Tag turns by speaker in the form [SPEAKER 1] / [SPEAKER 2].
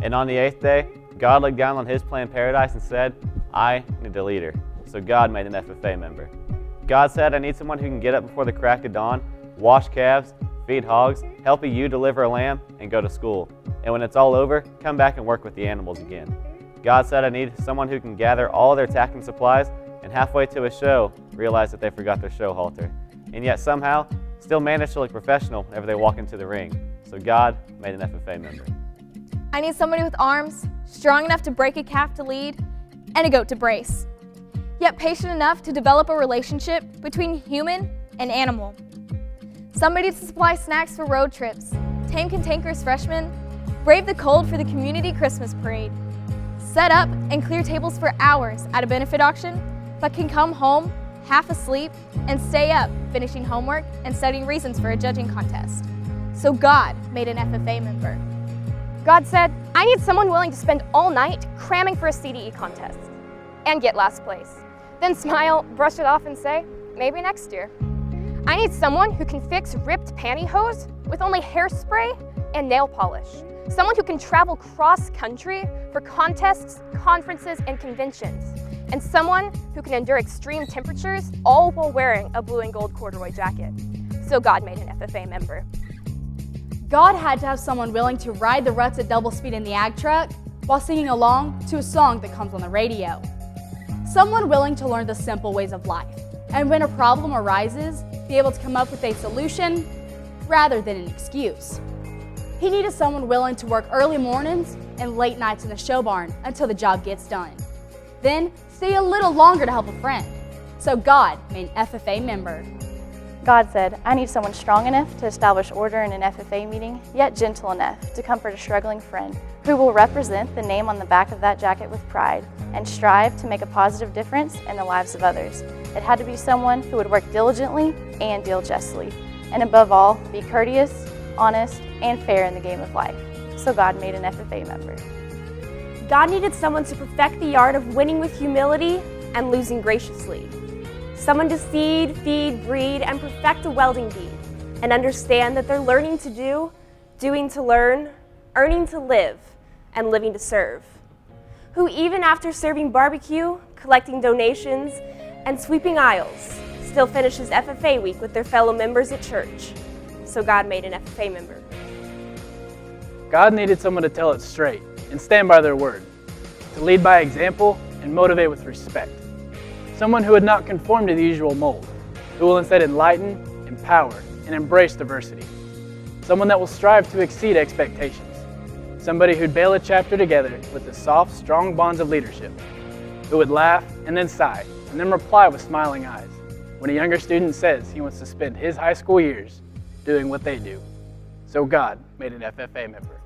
[SPEAKER 1] And on the 8th day, God looked down on his planned paradise and said, I need a leader. So God made an FFA member. God said, I need someone who can get up before the crack of dawn, wash calves, feed hogs, help a ewe deliver a lamb, and go to school. And when it's all over, come back and work with the animals again. God said, I need someone who can gather all their tacking supplies and halfway to a show, realize that they forgot their show halter. And yet somehow, still manage to look professional whenever they walk into the ring. So God made an FFA member.
[SPEAKER 2] I need somebody with arms, strong enough to break a calf to lead, and a goat to brace, yet patient enough to develop a relationship between human and animal. Somebody to supply snacks for road trips, tame cantankerous freshmen, brave the cold for the community Christmas parade, set up and clear tables for hours at a benefit auction, but can come home half asleep and stay up finishing homework and studying reasons for a judging contest. So God made an FFA member.
[SPEAKER 3] God said, I need someone willing to spend all night cramming for a CDE contest and get last place. Then smile, brush it off and say, maybe next year. I need someone who can fix ripped pantyhose with only hairspray and nail polish. Someone who can travel cross-country for contests, conferences, and conventions. And someone who can endure extreme temperatures, all while wearing a blue and gold corduroy jacket. So God made an FFA member.
[SPEAKER 4] God had to have someone willing to ride the ruts at double speed in the ag truck while singing along to a song that comes on the radio. Someone willing to learn the simple ways of life, and when a problem arises, be able to come up with a solution rather than an excuse. He needed someone willing to work early mornings and late nights in the show barn until the job gets done. Then stay a little longer to help a friend. So God made an FFA member.
[SPEAKER 5] God said, I need someone strong enough to establish order in an FFA meeting, yet gentle enough to comfort a struggling friend, who will represent the name on the back of that jacket with pride and strive to make a positive difference in the lives of others. It had to be someone who would work diligently and deal justly, and above all, be courteous, honest, and fair in the game of life. So God made an FFA member.
[SPEAKER 6] God needed someone to perfect the art of winning with humility and losing graciously. Someone to seed, feed, breed, and perfect a welding bee, and understand that they're learning to do, doing to learn, earning to live, and living to serve. Who even after serving barbecue, collecting donations, and sweeping aisles, still finishes FFA week with their fellow members at church. So God made an FFA member.
[SPEAKER 7] God needed someone to tell it straight and stand by their word, to lead by example and motivate with respect. Someone who would not conform to the usual mold, who will instead enlighten, empower, and embrace diversity. Someone that will strive to exceed expectations. Somebody who'd bail a chapter together with the soft, strong bonds of leadership, who would laugh and then sigh, and then reply with smiling eyes when a younger student says he wants to spend his high school years doing what they do. So God made an FFA member.